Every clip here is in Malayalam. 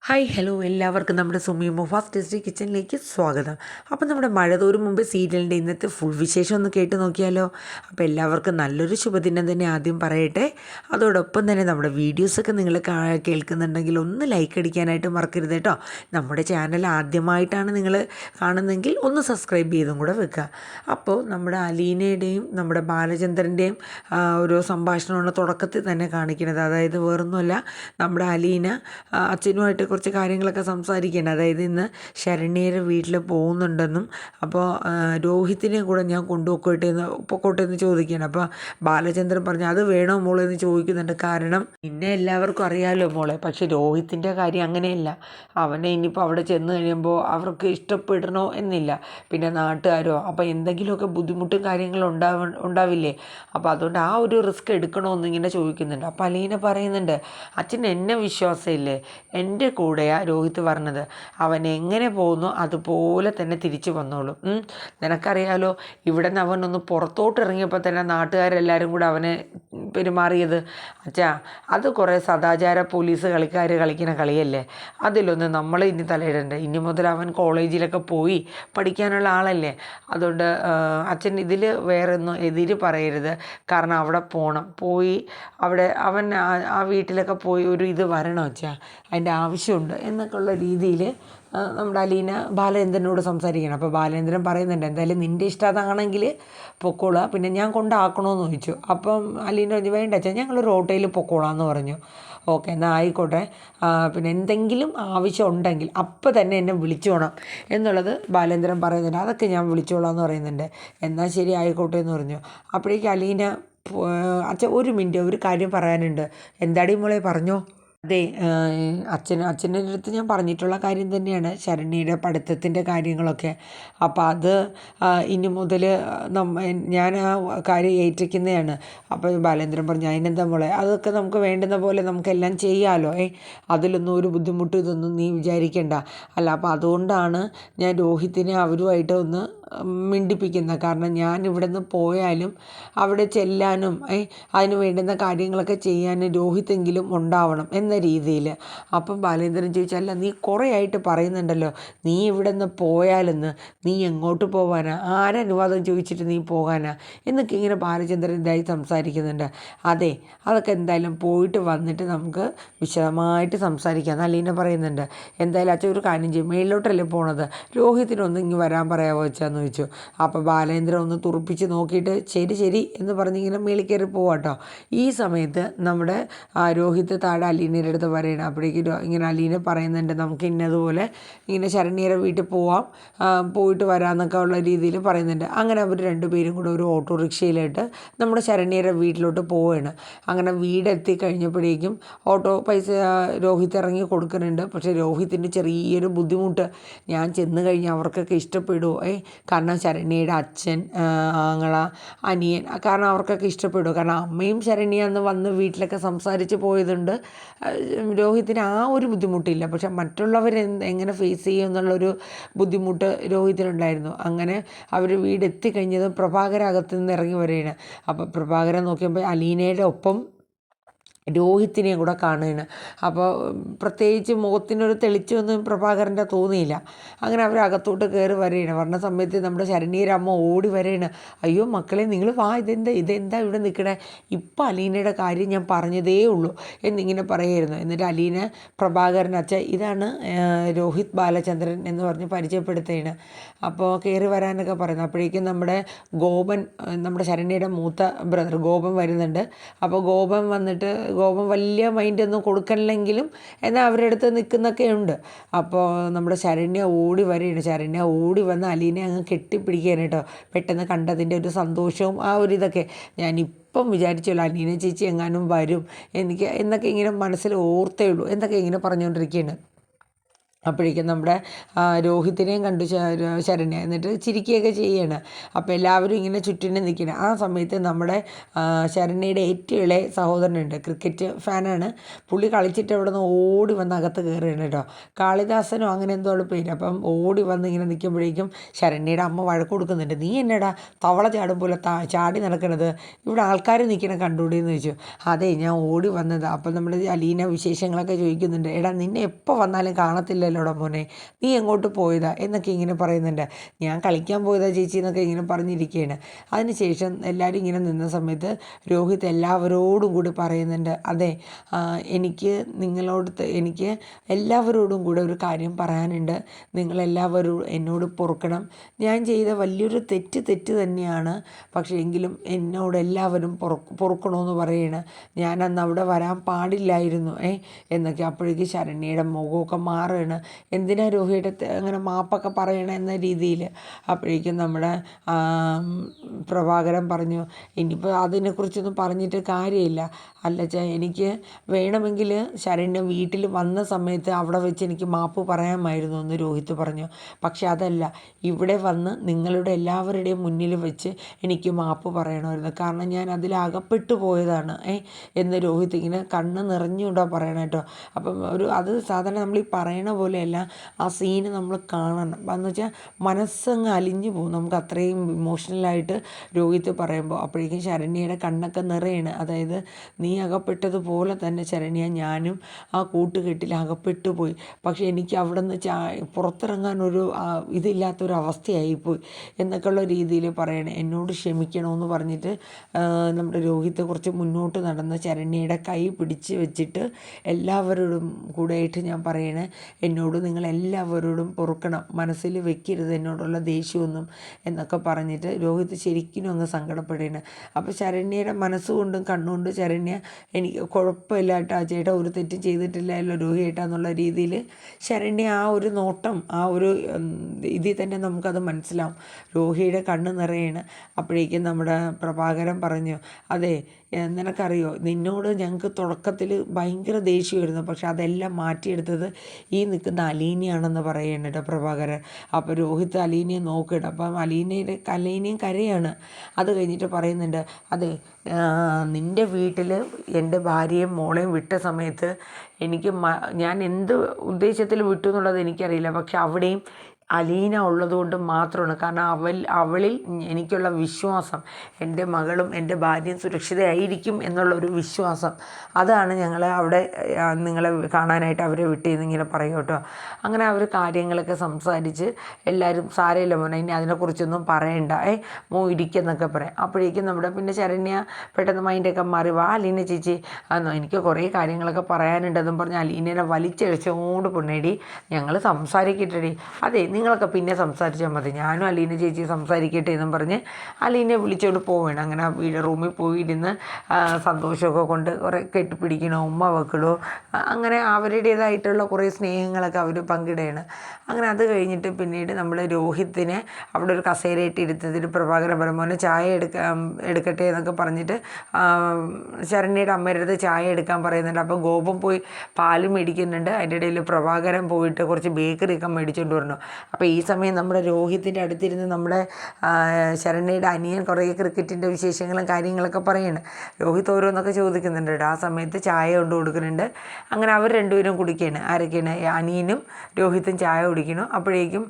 ഹായ് ഹലോ എല്ലാവർക്കും നമ്മുടെ സുമി മൊഫാസ് ടേസ്റ്റി കിച്ചണിലേക്ക് സ്വാഗതം. അപ്പം നമ്മുടെ മഴ തോറും മുമ്പ് സീരിയലിൻ്റെ ഇന്നത്തെ ഫുൾ വിശേഷം ഒന്ന് കേട്ട് നോക്കിയാലോ. അപ്പോൾ എല്ലാവർക്കും നല്ലൊരു ശുഭദിനം തന്നെ ആദ്യം പറയട്ടെ. അതോടൊപ്പം തന്നെ നമ്മുടെ വീഡിയോസൊക്കെ നിങ്ങൾ കേൾക്കുന്നുണ്ടെങ്കിൽ ഒന്ന് ലൈക്ക് അടിക്കാനായിട്ട് മറക്കരുത് കേട്ടോ. നമ്മുടെ ചാനൽ ആദ്യമായിട്ടാണ് നിങ്ങൾ കാണുന്നതെങ്കിൽ ഒന്ന് സബ്സ്ക്രൈബ് ചെയ്തും കൂടെ വെക്കുക. അപ്പോൾ നമ്മുടെ അലീനയുടെയും നമ്മുടെ ബാലചന്ദ്രൻ്റെയും ഓരോ സംഭാഷണമാണ് തുടക്കത്തിൽ തന്നെ കാണിക്കുന്നത്. അതായത് വേറൊന്നുമല്ല, നമ്മുടെ അലീന അച്ഛനുമായിട്ട് കുറച്ച് കാര്യങ്ങളൊക്കെ സംസാരിക്കേണ്ട. അതായത് ഇന്ന് ശരണ്യയുടെ വീട്ടിൽ പോകുന്നുണ്ടെന്നും അപ്പോൾ രോഹിത്തിനെ കൂടെ ഞാൻ പൊക്കോട്ടെ എന്ന് ചോദിക്കുകയാണ്. അപ്പോൾ ബാലചന്ദ്രൻ പറഞ്ഞു അത് വേണോ മോളെ എന്ന് ചോദിക്കുന്നുണ്ട്. കാരണം പിന്നെ എല്ലാവർക്കും അറിയാമല്ലോ മോളെ, പക്ഷെ രോഹിത്തിൻ്റെ കാര്യം അങ്ങനെയല്ല. അവനെ ഇനിയിപ്പോൾ അവിടെ ചെന്ന് കഴിയുമ്പോൾ അവർക്ക് ഇഷ്ടപ്പെടണോ എന്നില്ല, പിന്നെ നാട്ടുകാരോ, അപ്പോൾ എന്തെങ്കിലുമൊക്കെ ബുദ്ധിമുട്ടും കാര്യങ്ങളും ഉണ്ടാവില്ലേ. അപ്പോൾ അതുകൊണ്ട് ആ ഒരു റിസ്ക് എടുക്കണമെന്ന് ഇങ്ങനെ ചോദിക്കുന്നുണ്ട്. അപ്പോൾ അലീന പറയുന്നുണ്ട്, അച്ഛൻ എന്നെ വിശ്വാസമില്ലേ, എൻ്റെ കൂടെയാണ് രോഹിത് പറഞ്ഞത്, അവൻ എങ്ങനെ പോകുന്നു അതുപോലെ തന്നെ തിരിച്ചു വന്നോളും. നിനക്കറിയാലോ, ഇവിടെ നിന്ന് അവനൊന്ന് പുറത്തോട്ട് ഇറങ്ങിയപ്പോൾ തന്നെ നാട്ടുകാരെല്ലാവരും കൂടെ അവനെ പെരുമാറിയത്. അച്ഛാ, അത് കുറേ സദാചാര പോലീസ് കളിക്കാർ കളിക്കുന്ന കളിയല്ലേ, അതിലൊന്നും നമ്മൾ ഇനി തലയിടണ്ട. ഇനി മുതൽ അവൻ കോളേജിലൊക്കെ പോയി പഠിക്കാനുള്ള ആളല്ലേ. അതുകൊണ്ട് അച്ഛൻ ഇതിൽ വേറെ ഒന്നും എതിര് പറയരുത്. കാരണം അവിടെ പോയി അവിടെ അവൻ ആ വീട്ടിലൊക്കെ പോയി ഒരു ഇത് വരണം അച്ഛാ, അതിൻ്റെ ആവശ്യമുണ്ട് എന്നൊക്കെ ഉള്ള രീതിയിൽ നമ്മുടെ അലീന ബാലേന്ദ്രനോട് സംസാരിക്കണം. അപ്പോൾ ബാലേന്ദ്രൻ പറയുന്നുണ്ട്, എന്തായാലും നിൻ്റെ ഇഷ്ടം അതാണെങ്കിൽ പൊക്കോളാം, പിന്നെ ഞാൻ കൊണ്ടാക്കണമെന്ന് ചോദിച്ചു. അപ്പം അലീന പറഞ്ഞു വേണ്ട അച്ഛാ, ഞങ്ങളൊരു ഓട്ടോയിൽ പൊക്കോളാം എന്ന് പറഞ്ഞു. ഓക്കെ എന്നാൽ ആയിക്കോട്ടെ, പിന്നെ എന്തെങ്കിലും ആവശ്യം ഉണ്ടെങ്കിൽ അപ്പം തന്നെ എന്നെ വിളിച്ചോണം എന്നുള്ളത് ബാലേന്ദ്രൻ പറയുന്നുണ്ട്. അതൊക്കെ ഞാൻ വിളിച്ചോളാം എന്ന് പറയുന്നുണ്ട്. എന്നാൽ ശരി ആയിക്കോട്ടെ എന്ന് പറഞ്ഞു. അപ്പോഴേക്കും അലീന അച്ഛൻ ഒരു മിനിറ്റ് ഒരു കാര്യം പറയാനുണ്ട്. എന്താടി മോളെ പറഞ്ഞോ. അതെ, അച്ഛൻ്റെ അടുത്ത് ഞാൻ പറഞ്ഞിട്ടുള്ള കാര്യം തന്നെയാണ്, ശരണ്യയുടെ പഠിത്തത്തിൻ്റെ കാര്യങ്ങളൊക്കെ. അപ്പോൾ അത് ഇനി മുതൽ ഞാൻ ആ കാര്യം ഏറ്റെടുക്കുന്നതാണ്. അപ്പോൾ ബാലേന്ദ്രൻ പറഞ്ഞു അതിനെന്താ മോളെ, അതൊക്കെ നമുക്ക് വേണ്ടുന്ന പോലെ നമുക്കെല്ലാം ചെയ്യാമല്ലോ. അതിലൊന്നും ഒരു ബുദ്ധിമുട്ട് ഇതൊന്നും നീ വിചാരിക്കേണ്ട. അല്ല, അപ്പോൾ അതുകൊണ്ടാണ് ഞാൻ രോഹിത്തിനെ അവരുമായിട്ട് ഒന്ന് മിണ്ടിപ്പിക്കുന്നത്. കാരണം ഞാൻ ഇവിടെ നിന്ന് പോയാലും അവിടെ ചെല്ലാനും അതിന് വേണ്ടുന്ന കാര്യങ്ങളൊക്കെ ചെയ്യാനും രോഹിത്തെങ്കിലും ഉണ്ടാവണം എന്ന രീതിയിൽ. അപ്പം ബാലേന്ദ്രൻ ചോദിച്ചല്ല, നീ കുറേ ആയിട്ട് പറയുന്നുണ്ടല്ലോ നീ ഇവിടെ നിന്ന് പോയാലെന്ന്, നീ എങ്ങോട്ട് പോകാനാ, ആരനുവാദം ചോദിച്ചിട്ട് നീ പോകാനാ എന്നൊക്കെ ഇങ്ങനെ ബാലചന്ദ്രൻ ഇതായി സംസാരിക്കുന്നുണ്ട്. അതെ, അതൊക്കെ എന്തായാലും പോയിട്ട് വന്നിട്ട് നമുക്ക് വിശദമായിട്ട് സംസാരിക്കാം എന്ന് അലീന പറയുന്നുണ്ട്. എന്തായാലും അച്ഛൻ ഒരു കാര്യം ചെയ്യും, മേളിലോട്ടല്ലേ പോണത്, രോഹിത്തിനൊന്ന് ഇങ്ങ് വരാൻ പറയാമോ വെച്ചാന്ന് ചോദിച്ചു. അപ്പോൾ ബാലേന്ദ്രൻ ഒന്ന് തുറപ്പിച്ച് നോക്കിയിട്ട് ശരി എന്ന് പറഞ്ഞിങ്ങനെ മേളിൽ കയറി പോവാട്ടോ. ഈ സമയത്ത് നമ്മുടെ രോഹിത്ത് താഴെ അലീനയുടെ അടുത്ത് പറയണം. അപ്പോഴേക്കും ഇങ്ങനെ അലീന പറയുന്നുണ്ട്, നമുക്ക് ഇന്നതുപോലെ ഇങ്ങനെ ശരണ്യയുടെ വീട്ടിൽ പോയിട്ട് വരാമെന്നൊക്കെ ഉള്ള രീതിയിൽ പറയുന്നുണ്ട്. അങ്ങനെ അവർ രണ്ടുപേരും കൂടെ ഒരു ഓട്ടോറിക്ഷയിലായിട്ട് നമ്മുടെ ശരണ്യയുടെ വീട്ടിലോട്ട് പോവുകയാണ്. അങ്ങനെ വീടെത്തി കഴിഞ്ഞപ്പോഴേക്കും ഓട്ടോ പൈസ രോഹിത്ത് ഇറങ്ങി കൊടുക്കുന്നുണ്ട്. പക്ഷേ രോഹിത്തിൻ്റെ ചെറിയൊരു ബുദ്ധിമുട്ട്, ഞാൻ ചെന്ന് കഴിഞ്ഞാൽ അവർക്കൊക്കെ ഇഷ്ടപ്പെടുമോ, കാരണം ശരണ്യയുടെ അച്ഛൻ, ആങ്ങള, അനിയൻ, കാരണം അവർക്കൊക്കെ ഇഷ്ടപ്പെടുമോ, കാരണം അമ്മയും ശരണ്യ എന്ന് വന്ന് വീട്ടിലൊക്കെ സംസാരിച്ച് പോയതുണ്ട്. രോഹിത്തിന് ആ ഒരു ബുദ്ധിമുട്ടില്ല, പക്ഷെ മറ്റുള്ളവർ എങ്ങനെ ഫേസ് ചെയ്യും എന്നുള്ളൊരു ബുദ്ധിമുട്ട് രോഹിത്തിനുണ്ടായിരുന്നു. അങ്ങനെ അവർ വീടെത്തിക്കഴിഞ്ഞതും പ്രഭാകരൻ അകത്ത് നിന്ന് ഇറങ്ങി വരികയാണ്. അപ്പോൾ പ്രഭാകരൻ നോക്കിയപ്പോൾ അലീനയുടെ ഒപ്പം രോഹിത്തിനെയും കൂടെ കാണുകയാണ്. അപ്പോൾ പ്രത്യേകിച്ച് മുഖത്തിനൊരു തെളിച്ചൊന്നും പ്രഭാകരൻ്റെ തോന്നിയില്ല. അങ്ങനെ അവർ അകത്തോട്ട് കയറി വരികയാണ്. പറഞ്ഞ സമയത്ത് നമ്മുടെ ശരണ്യയുടെ അമ്മ ഓടി വരികയാണ്. അയ്യോ മക്കളെ, നിങ്ങൾ വാ, ഇതെന്താ ഇവിടെ നിൽക്കണേ, ഇപ്പം അലീനയുടെ കാര്യം ഞാൻ പറഞ്ഞതേ ഉള്ളൂ എന്നിങ്ങനെ പറയുമായിരുന്നു. എന്നിട്ട് അലീന പ്രഭാകരൻ അച്ഛ ഇതാണ് രോഹിത് ബാലചന്ദ്രൻ എന്ന് പറഞ്ഞ് പരിചയപ്പെടുത്തുകയാണ്. അപ്പോൾ കയറി വരാനൊക്കെ പറയുന്നു. അപ്പോഴേക്കും നമ്മുടെ ഗോപൻ, നമ്മുടെ ശരണ്യയുടെ മൂത്ത ബ്രദർ ഗോപൻ വരുന്നുണ്ട്. അപ്പോൾ ഗോപൻ വന്നിട്ട് വലിയ മൈൻഡൊന്നും കൊടുക്കണില്ലെങ്കിലും എന്നാൽ അവരുടെ അടുത്ത് നിൽക്കുന്നൊക്കെ ഉണ്ട്. അപ്പോൾ നമ്മുടെ ശരണ്യ ഓടി വരികയാണ്. ശരണ്യ ഓടി വന്ന് അലീനെ അങ്ങ് കെട്ടിപ്പിടിക്കുകയാണ് കേട്ടോ. പെട്ടെന്ന് കണ്ടതിൻ്റെ ഒരു സന്തോഷവും ആ ഒരു ഇതൊക്കെ. ഞാനിപ്പം വിചാരിച്ചല്ലോ അലീന ചേച്ചി എങ്ങാനും വരും എന്നൊക്കെ ഇങ്ങനെ മനസ്സിൽ ഓർത്തേ ഉള്ളൂ എന്നൊക്കെ ഇങ്ങനെ പറഞ്ഞുകൊണ്ടിരിക്കുകയാണ്. അപ്പോഴേക്കും നമ്മുടെ രോഹിത്തിനെയും കണ്ടു ശരണ്യ, എന്നിട്ട് ചിരിക്കുകയൊക്കെ ചെയ്യാണ്. അപ്പോൾ എല്ലാവരും ഇങ്ങനെ ചുറ്റിനും നിൽക്കണം. ആ സമയത്ത് നമ്മുടെ ശരണ്യയുടെ ഏറ്റവും ഇളയ സഹോദരനുണ്ട്, ക്രിക്കറ്റ് ഫാനാണ്. പുള്ളി കളിച്ചിട്ട് അവിടെ നിന്ന് ഓടി വന്ന് അകത്ത് കയറുകയാണ് കേട്ടോ. കാളിദാസനോ അങ്ങനെ എന്തോ ഉള്ള പേര്. അപ്പം ഓടി വന്ന് ഇങ്ങനെ നിൽക്കുമ്പോഴേക്കും ശരണ്യയുടെ അമ്മ വഴക്ക് കൊടുക്കുന്നുണ്ട്. നീ എന്നടാ തവള ചാടും പോലെ ചാടി നടക്കണത്, ഇവിടെ ആൾക്കാർ നിൽക്കണം കണ്ടുകൂടിയെന്ന് ചോദിച്ചു. അതെ ഞാൻ ഓടി വന്നത്. അപ്പം നമ്മുടെ അലീന വിശേഷങ്ങളൊക്കെ ചോദിക്കുന്നുണ്ട്. എടാ നിന്നെ എപ്പോൾ വന്നാലും കാണത്തില്ലല്ലോടാ മോനെ, നീ എങ്ങോട്ട് പോയതാ എന്നൊക്കെ ഇങ്ങനെ പറയുന്നുണ്ട്. ഞാൻ കളിക്കാൻ പോയതാ ചേച്ചി എന്നൊക്കെ ഇങ്ങനെ പറഞ്ഞിരിക്കുകയാണ്. അതിനുശേഷം എല്ലാവരും ഇങ്ങനെ നിന്ന സമയത്ത് രോഹിത് എല്ലാവരോടും കൂടി പറയുന്നുണ്ട്, അതെ എനിക്ക് എല്ലാവരോടും കൂടെ ഒരു കാര്യം പറയാനുണ്ട്. നിങ്ങളെല്ലാവരും എന്നോട് പൊറുക്കണം. ഞാൻ ചെയ്ത വലിയൊരു തെറ്റ് തന്നെയാണ്. പക്ഷേ എങ്കിലും എന്നോട് എല്ലാവരും പൊറുക്കണമെന്ന് പറയണ. ഞാനന്ന് അവിടെ വരാൻ പാടില്ലായിരുന്നു എന്നൊക്കെ. അപ്പോഴേക്ക് ശരണ്യയുടെ മുഖമൊക്കെ മാറുകയാണ്. എന്തിനാ രോഹിയുടെ അങ്ങനെ മാപ്പൊക്കെ പറയണേ എന്ന രീതിയിൽ. അപ്പോഴേക്കും നമ്മുടെ പ്രഭാകരൻ പറഞ്ഞു, ഇനിയിപ്പോൾ അതിനെക്കുറിച്ചൊന്നും പറഞ്ഞിട്ട് കാര്യമില്ല. എനിക്ക് വേണമെങ്കിൽ ശരണ്യ വീട്ടിൽ വന്ന സമയത്ത് അവിടെ വെച്ച് എനിക്ക് മാപ്പ് പറയാമായിരുന്നു എന്ന് രോഹിത് പറഞ്ഞു. പക്ഷെ അതല്ല, ഇവിടെ വന്ന് നിങ്ങളുടെ എല്ലാവരുടെയും മുന്നിൽ വെച്ച് എനിക്ക് മാപ്പ് പറയണമായിരുന്നു. കാരണം ഞാൻ അതിലകപ്പെട്ടു പോയതാണ് എന്ന് രോഹിത് ഇങ്ങനെ കണ്ണ് നിറഞ്ഞുകൊണ്ടാണ് പറയണം കേട്ടോ. അപ്പം അത് സാധാരണ നമ്മൾ ഈ പറയണ പോലെയല്ല, ആ സീന് നമ്മൾ കാണണം. എന്ന് വെച്ചാൽ മനസ്സങ്ങ് അലിഞ്ഞു പോകും നമുക്ക്, അത്രയും ഇമോഷണലായിട്ട് രോഹിത് പറയുമ്പോൾ. അപ്പോഴേക്കും ശരണ്യയുടെ കണ്ണൊക്കെ നിറയാണ്. അതായത് നീ അകപ്പെട്ടതുപോലെ തന്നെ ശരണ്യ ഞാനും ആ കൂട്ടുകെട്ടിൽ അകപ്പെട്ടു പോയി. പക്ഷേ എനിക്ക് അവിടെ നിന്ന് പുറത്തിറങ്ങാനൊരു ഇതില്ലാത്തൊരവസ്ഥയായിപ്പോയി എന്നൊക്കെയുള്ള രീതിയിൽ പറയണേ. എന്നോട് ക്ഷമിക്കണമെന്ന് പറഞ്ഞിട്ട് നമ്മുടെ രോഹിത്ത് കുറച്ച് മുന്നോട്ട് നടന്ന് ശരണ്യയുടെ കൈ പിടിച്ച് വെച്ചിട്ട് എല്ലാവരോടും കൂടെയായിട്ട് ഞാൻ പറയണേ, എന്നോട് നിങ്ങളെല്ലാവരോടും പൊറുക്കണം, മനസ്സിൽ വെക്കരുത് എന്നോടുള്ള ദേഷ്യമൊന്നും എന്നൊക്കെ പറഞ്ഞിട്ട് രോഹിത് ശരിക്കും അങ്ങ് സങ്കടപ്പെടുകയാണ്. അപ്പോൾ ശരണ്യയുടെ മനസ്സുകൊണ്ടും കണ്ണുകൊണ്ടും ശരണ്യ എനിക്ക് കുഴപ്പമില്ല കേട്ടോ ചേട്ടാ, ഒരു തെറ്റും ചെയ്തിട്ടില്ലല്ലോ രോഹിയേട്ടാന്നുള്ള രീതിയിൽ ശരണ്യ ആ ഒരു നോട്ടം, ആ ഒരു ഇതിൽ തന്നെ നമുക്കത് മനസ്സിലാവും. രോഹിയുടെ കണ്ണ് നിറയാണ്. അപ്പോഴേക്കും നമ്മുടെ പ്രഭാകരൻ പറഞ്ഞു, അതെ നിനക്കറിയോ നിന്നോട് ഞങ്ങൾക്ക് തുടക്കത്തിൽ ഭയങ്കര ദേഷ്യമായിരുന്നു, പക്ഷെ അതെല്ലാം മാറ്റിയെടുത്തത് ഈ നിൽക്കുന്ന അലീനയാണെന്ന് പറയുന്നുണ്ട് കേട്ടോ പ്രഭാകരൻ. അപ്പോൾ രോഹിത് അലീനയെ നോക്കിയിട്ട് അപ്പം അലീനയും കരയാണ്. അത് കഴിഞ്ഞിട്ട് പറയുന്നുണ്ട്, അതെ നിൻ്റെ വീട്ടിൽ എൻ്റെ ഭാര്യയും മോളെയും വിട്ട സമയത്ത് എനിക്ക് ഞാൻ എന്ത് ഉദ്ദേശത്തിൽ വിട്ടു എന്നുള്ളത് എനിക്കറിയില്ല. പക്ഷെ അവിടെയും അലീന ഉള്ളതുകൊണ്ട് മാത്രമാണ്. കാരണം അവളിൽ എനിക്കുള്ള വിശ്വാസം, എൻ്റെ മകളും എൻ്റെ ഭാര്യയും സുരക്ഷിതയായിരിക്കും എന്നുള്ളൊരു വിശ്വാസം, അതാണ് ഞങ്ങളെ അവിടെ നിങ്ങളെ കാണാനായിട്ട് അവരെ വിട്ടേന്നിങ്ങനെ പറയും കേട്ടോ. അങ്ങനെ അവർ കാര്യങ്ങളൊക്കെ സംസാരിച്ച് എല്ലാവരും സാരമില്ല മോനെ ഇനി അതിനെക്കുറിച്ചൊന്നും പറയണ്ട ഇരിക്കുന്നൊക്കെ പറയാം. അപ്പോഴേക്കും നമ്മുടെ പിന്നെ ശരണ്യ പെട്ടെന്ന് മൈൻഡൊക്കെ മാറി, വാ അലീന ചേച്ചി എനിക്ക് കുറേ കാര്യങ്ങളൊക്കെ പറയാനുണ്ടെന്നും പറഞ്ഞ് അലീനനെ വലിച്ചഴിച്ചോണ്ട് പൊണ്ണേടി ഞങ്ങൾ സംസാരിക്കട്ടെടി. അതെ നിങ്ങളൊക്കെ പിന്നെ സംസാരിച്ചാൽ മതി, ഞാനും അലീന ചേച്ചി സംസാരിക്കട്ടെ എന്നും പറഞ്ഞ് അലീനെ വിളിച്ചോണ്ട് പോവുകയാണ്. അങ്ങനെ റൂമിൽ പോയിരുന്ന് സന്തോഷമൊക്കെ കൊണ്ട് കുറേ കെട്ടിപ്പിടിക്കണോ ഉമ്മ വെക്കണോ അങ്ങനെ അവരുടേതായിട്ടുള്ള കുറേ സ്നേഹങ്ങളൊക്കെ അവർ പങ്കിടുകയാണ്. അങ്ങനെ അത് കഴിഞ്ഞിട്ട് പിന്നീട് നമ്മൾ രോഹിത്തിനെ അവിടെ ഒരു കസേരയിട്ട് ഇരുത്തതിൽ പ്രഭാകരൻ പറയുമ്പോൾ ചായ എടുക്കട്ടെ എന്നൊക്കെ പറഞ്ഞിട്ട് ശരണ്യയുടെ അമ്മയുടെ അടുത്ത് ചായ എടുക്കാൻ പറയുന്നുണ്ട്. അപ്പോൾ ഗോപം പോയി പാല് മേടിക്കുന്നുണ്ട്. അതിൻ്റെ ഇടയിൽ പ്രഭാകരൻ പോയിട്ട് കുറച്ച് ബേക്കറിയൊക്കെ മേടിച്ചുകൊണ്ട് വരണം. അപ്പോൾ ഈ സമയം നമ്മുടെ രോഹിത്തിൻ്റെ അടുത്തിരുന്ന് നമ്മുടെ ശരണ്യയുടെ അനിയൻ കുറേ ക്രിക്കറ്റിൻ്റെ വിശേഷങ്ങളും കാര്യങ്ങളൊക്കെ പറയുന്നുണ്ട്. രോഹിത് ഓരോന്നൊക്കെ ചോദിക്കുന്നുണ്ട്. ആ സമയത്ത് ചായ കൊണ്ട് കൊടുക്കുന്നുണ്ട്. അങ്ങനെ അവർ രണ്ടുപേരും കുടിക്കുകയാണ്. ആരൊക്കെയാണ്? അനിയനും രോഹിത്തും ചായ കുടിക്കണം. അപ്പോഴേക്കും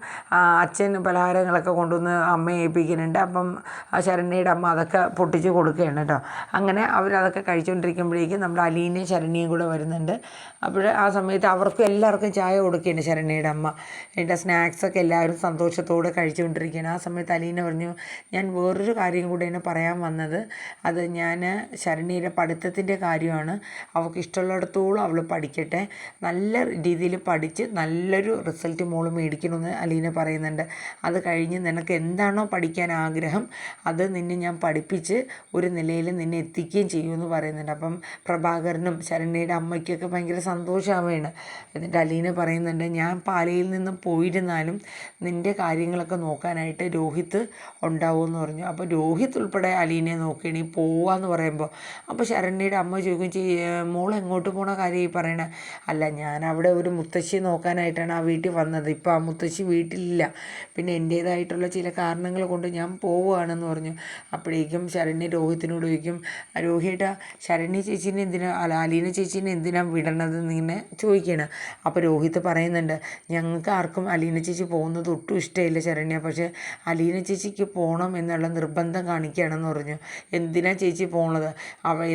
അച്ഛൻ പലഹാരങ്ങളൊക്കെ കൊണ്ടുവന്ന് അമ്മയെ ഏൽപ്പിക്കുന്നുണ്ട്. അപ്പം ശരണ്യയുടെ അമ്മ അതൊക്കെ പൊട്ടിച്ച് കൊടുക്കുകയാണ് കേട്ടോ. അങ്ങനെ അവരതൊക്കെ കഴിച്ചുകൊണ്ടിരിക്കുമ്പോഴേക്കും നമ്മുടെ അലീനയും ശരണ്യയും കൂടെ വരുന്നുണ്ട്. അപ്പോൾ ആ സമയത്ത് അവർക്കും എല്ലാവർക്കും ചായ കൊടുക്കുകയാണ് ശരണ്യയുടെ അമ്മ. എൻ്റെ സ്നാക്സൊക്കെ എല്ലാവരും സന്തോഷത്തോടെ കഴിച്ചുകൊണ്ടിരിക്കുകയാണ്. ആ സമയത്ത് അലീന പറഞ്ഞു, ഞാൻ വേറൊരു കാര്യം കൂടെയാണ് പറയാൻ വന്നത്. അത് ഞാൻ ശരണ്യയുടെ പഠിത്തത്തിൻ്റെ കാര്യമാണ്. അവൾക്ക് ഇഷ്ടമുള്ളിടത്തോളം അവൾ പഠിക്കട്ടെ, നല്ല രീതിയിൽ പഠിച്ച് നല്ലൊരു റിസൾട്ട് മോൾ മേടിക്കണമെന്ന് അലീന പറയുന്നുണ്ട്. അത് കഴിഞ്ഞ് നിനക്ക് എന്താണോ പഠിക്കാൻ ആഗ്രഹം അത് നിന്നെ ഞാൻ പഠിപ്പിച്ച് ഒരു നിലയിൽ നിന്നെ എത്തിക്കുകയും ചെയ്യുമെന്ന് പറയുന്നുണ്ട്. അപ്പം പ്രഭാകരനും ശരണ്യയുടെ അമ്മയ്ക്കൊക്കെ ഭയങ്കര സന്തോഷമാവുകയാണ്. എന്നിട്ട് അലീന പറയുന്നുണ്ട്, ഞാൻ പാലയിൽ നിന്ന് പോയിരുന്നാലും വരുമ്പോഴും നിൻ്റെ കാര്യങ്ങളൊക്കെ നോക്കാനായിട്ട് രോഹിത്ത് ഉണ്ടാവുമെന്ന് പറഞ്ഞു. അപ്പോൾ രോഹിത്ത് ഉൾപ്പെടെ അലീനെ നോക്കി നീ പോവാന്ന് പറയുമ്പോൾ അപ്പോൾ ശരണ്യയുടെ അമ്മ ചോദിക്കും, മോൾ എങ്ങോട്ട് പോണ കാര്യം ഈ പറയണേ? അല്ല, ഞാൻ അവിടെ ഒരു മുത്തശ്ശിയെ നോക്കാനായിട്ടാണ് ആ വീട്ടിൽ വന്നത്. ഇപ്പോൾ ആ മുത്തശ്ശി വീട്ടിലില്ല, പിന്നെ എൻ്റേതായിട്ടുള്ള ചില കാരണങ്ങൾ കൊണ്ട് ഞാൻ പോവുകയാണെന്ന് പറഞ്ഞു. അപ്പോഴേക്കും ശരണ്യ രോഹിത്തിനോട് ചോദിക്കും, രോഹിയേട്ടാ ശരണ്യ ചേച്ചീനെ അലീന ചേച്ചീനെ എന്തിനാണ് വിടണത് എന്നിങ്ങനെ ചോദിക്കണം. അപ്പോൾ രോഹിത്ത് പറയുന്നുണ്ട്, ഞങ്ങൾക്ക് ആർക്കും അലീന ചേച്ചി പോകുന്നത് ഒട്ടും ഇഷ്ടമില്ല ശരണ്യ, പക്ഷേ അലീന ചേച്ചിക്ക് പോകണം എന്നുള്ള നിർബന്ധം കാണിക്കുകയാണെന്ന് പറഞ്ഞു. എന്തിനാ ചേച്ചി പോണത്?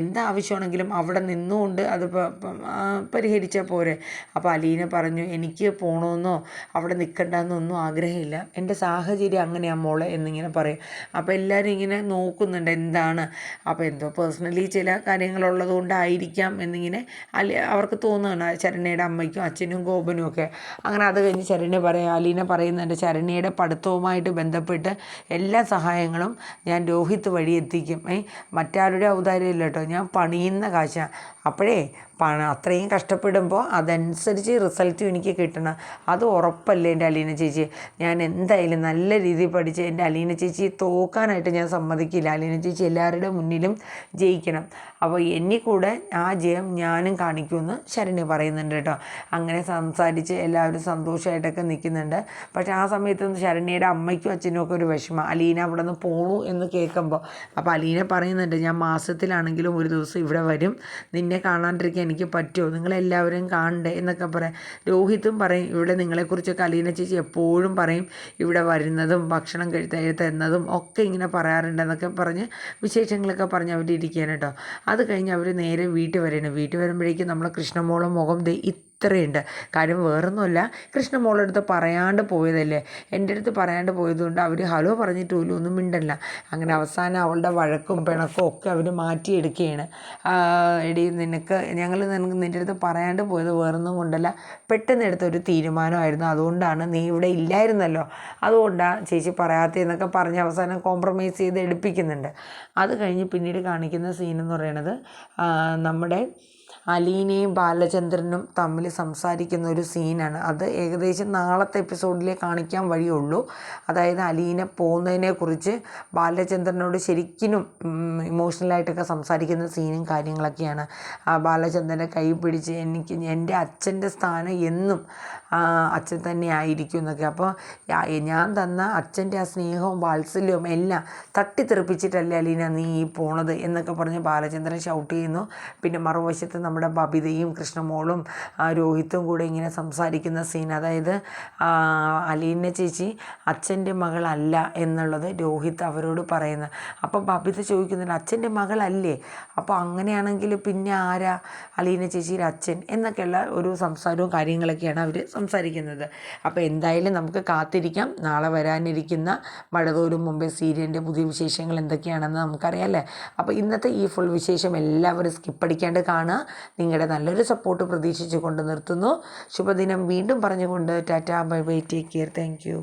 എന്താവശ്യമാണെങ്കിലും അവിടെ നിന്നുകൊണ്ട് അത് പരിഹരിച്ചാൽ പോരെ. അപ്പോൾ അലീന പറഞ്ഞു, എനിക്ക് പോകണമെന്നോ അവിടെ നിൽക്കണ്ടെന്നൊന്നും ആഗ്രഹമില്ല, എൻ്റെ സാഹചര്യം അങ്ങനെയാണ് മോളെ എന്നിങ്ങനെ പറയും. അപ്പോൾ എല്ലാവരും ഇങ്ങനെ നോക്കുന്നുണ്ട് എന്താണ്. അപ്പോൾ എന്തോ പേഴ്സണലി ചില കാര്യങ്ങളുള്ളത് കൊണ്ടായിരിക്കാം എന്നിങ്ങനെ അവർക്ക് തോന്നുകയാണ്, ശരണ്യയുടെ അമ്മയ്ക്കും അച്ഛനും ഗോപനും ഒക്കെ. അങ്ങനെ അത് കഴിഞ്ഞ് അലീന പറയുന്നുണ്ട്, ശരണ്യയുടെ പഠിത്തവുമായിട്ട് ബന്ധപ്പെട്ട് എല്ലാ സഹായങ്ങളും ഞാൻ രോഹിത്ത് വഴി എത്തിക്കും. മറ്റാരുടെ ഔദാര്യമില്ല കേട്ടോ, ഞാൻ പണിയുന്ന കാശാണ്. അപ്പോഴേ അത്രയും കഷ്ടപ്പെടുമ്പോൾ അതനുസരിച്ച് റിസൾട്ടും എനിക്ക് കിട്ടണം. അത് ഉറപ്പല്ലേ എൻ്റെ അലീന ചേച്ചി? ഞാൻ എന്തായാലും നല്ല രീതിയിൽ പഠിച്ച് എൻ്റെ അലീന ചേച്ചി തോക്കാനായിട്ട് ഞാൻ സമ്മതിക്കില്ല. അലീന ചേച്ചി എല്ലാവരുടെ മുന്നിലും ജയിക്കണം. അപ്പോൾ എന്നെ കൂടെ ആ ജയം ഞാനും കാണിക്കുമെന്ന് ശരണ്യ പറയുന്നുണ്ട് കേട്ടോ. അങ്ങനെ സംസാരിച്ച് എല്ലാവരും സന്തോഷമായിട്ടൊക്കെ നിൽക്കുന്നുണ്ട്. പക്ഷേ ആ സമയത്തൊന്നും ശരണ്യയുടെ അമ്മയ്ക്കും അച്ഛനും ഒക്കെ ഒരു വിഷമം, അലീന അവിടെ നിന്ന് പോണു എന്ന് കേൾക്കുമ്പോൾ. അപ്പോൾ അലീന പറയുന്നുണ്ട്, ഞാൻ മാസത്തിലാണെങ്കിലും ഒരു ദിവസം ഇവിടെ വരും, നിന്നെ കാണാണ്ടിരിക്കാൻ എനിക്ക് പറ്റുമോ? നിങ്ങളെല്ലാവരും കാണണ്ടേ എന്നൊക്കെ പറയാം. രോഹിത്തും പറയും, ഇവിടെ നിങ്ങളെക്കുറിച്ചൊക്കെ അലീന ചേച്ചി എപ്പോഴും പറയും, ഇവിടെ വരുന്നതും ഭക്ഷണം തരുന്നതും ഒക്കെ ഇങ്ങനെ പറയാറുണ്ടെന്നൊക്കെ പറഞ്ഞ് വിശേഷങ്ങളൊക്കെ പറഞ്ഞ് അവരിയ്ക്കുകയാണ് കേട്ടോ. അത് കഴിഞ്ഞ് അവർ നേരെ വീട്ടിൽ വരണം. വീട്ടിൽ വരുമ്പോഴേക്കും നമ്മളെ കൃഷ്ണമോളും മുഖം ഇത്രയുണ്ട്. കാര്യം വേറൊന്നുമല്ല, കൃഷ്ണമോളുടെ അടുത്ത് പറയാണ്ട് പോയതല്ലേ, എൻ്റെ അടുത്ത് പറയാണ്ട് പോയതുകൊണ്ട് അവർ ഹലോ പറഞ്ഞിട്ട് പോലും ഒന്നും മിണ്ടല്ല. അങ്ങനെ അവസാനം അവളുടെ വഴക്കും പിണക്കും ഒക്കെ അവർ മാറ്റിയെടുക്കുകയാണ്. എടി ഞങ്ങൾ നിൻ്റെ അടുത്ത് പറയാണ്ട് പോയത് വേറൊന്നും കൊണ്ടല്ല, പെട്ടെന്ന് എടുത്തൊരു തീരുമാനമായിരുന്നു, അതുകൊണ്ടാണ്, നീ ഇവിടെ ഇല്ലായിരുന്നല്ലോ അതുകൊണ്ടാണ് ചേച്ചി പറയാത്തതെന്നൊക്കെ പറഞ്ഞ് അവസാനം കോംപ്രമൈസ് ചെയ്ത് എടുപ്പിക്കുന്നുണ്ട്. അത് കഴിഞ്ഞ് പിന്നീട് കാണിക്കുന്ന സീനെന്ന് പറയുന്നത് നമ്മുടെ അലീനയും ബാലചന്ദ്രനും തമ്മിൽ സംസാരിക്കുന്ന ഒരു സീനാണ്. അത് ഏകദേശം നാളത്തെ എപ്പിസോഡിലേ കാണിക്കാൻ വഴിയുള്ളൂ. അതായത് അലീന പോകുന്നതിനെക്കുറിച്ച് ബാലചന്ദ്രനോട് ശരിക്കും ഇമോഷണലായിട്ടൊക്കെ സംസാരിക്കുന്ന സീനും കാര്യങ്ങളൊക്കെയാണ്. ബാലചന്ദ്രൻ്റെ കൈ പിടിച്ച് എൻ്റെ അച്ഛൻ്റെ സ്ഥാനം എന്നും അച്ഛൻ തന്നെ ആയിരിക്കും എന്നൊക്കെ. അപ്പോൾ ഞാൻ തന്ന അച്ഛൻ്റെ ആ സ്നേഹവും വാത്സല്യവും എല്ലാം തട്ടിത്തെറിപ്പിച്ചിട്ടല്ലേ അലീന നീ പോണത് എന്നൊക്കെ പറഞ്ഞ് ബാലചന്ദ്രൻ ഷൗട്ട് ചെയ്യുന്നു. പിന്നെ മറുവശത്ത് നമ്മുടെ ബബിതയും കൃഷ്ണമോളും രോഹിത്തും കൂടെ ഇങ്ങനെ സംസാരിക്കുന്ന സീൻ. അതായത് അലീന ചേച്ചി അച്ഛൻ്റെ മകളല്ല എന്നുള്ളത് രോഹിത്ത് അവരോട് പറയുന്നത്. അപ്പോൾ ബബിത ചോദിക്കുന്നുണ്ട്, അച്ഛൻ്റെ മകളല്ലേ, അപ്പോൾ അങ്ങനെയാണെങ്കിൽ പിന്നെ ആരാ അലീന ചേച്ചിയുടെ അച്ഛൻ എന്നൊക്കെയുള്ള ഒരു സംസാരവും കാര്യങ്ങളൊക്കെയാണ് അവർ സംസാരിക്കുന്നത്. അപ്പോൾ എന്തായാലും നമുക്ക് കാത്തിരിക്കാം. നാളെ വരാനിരിക്കുന്ന മഴതോരും മുമ്പേ സീരിയലിൻ്റെ പുതിയ വിശേഷങ്ങൾ എന്തൊക്കെയാണെന്ന് നമുക്കറിയാമല്ലേ. അപ്പോൾ ഇന്നത്തെ ഈ ഫുൾ വിശേഷം എല്ലാവരും സ്കിപ്പടിക്കാണ്ട് കാണുക. നിങ്ങളുടെ നല്ലൊരു സപ്പോർട്ട് പ്രതീക്ഷിച്ചുകൊണ്ട് നിർത്തുന്നു. ശുഭദിനം വീണ്ടും പറഞ്ഞുകൊണ്ട് Tata, bye bye, take care, thank you.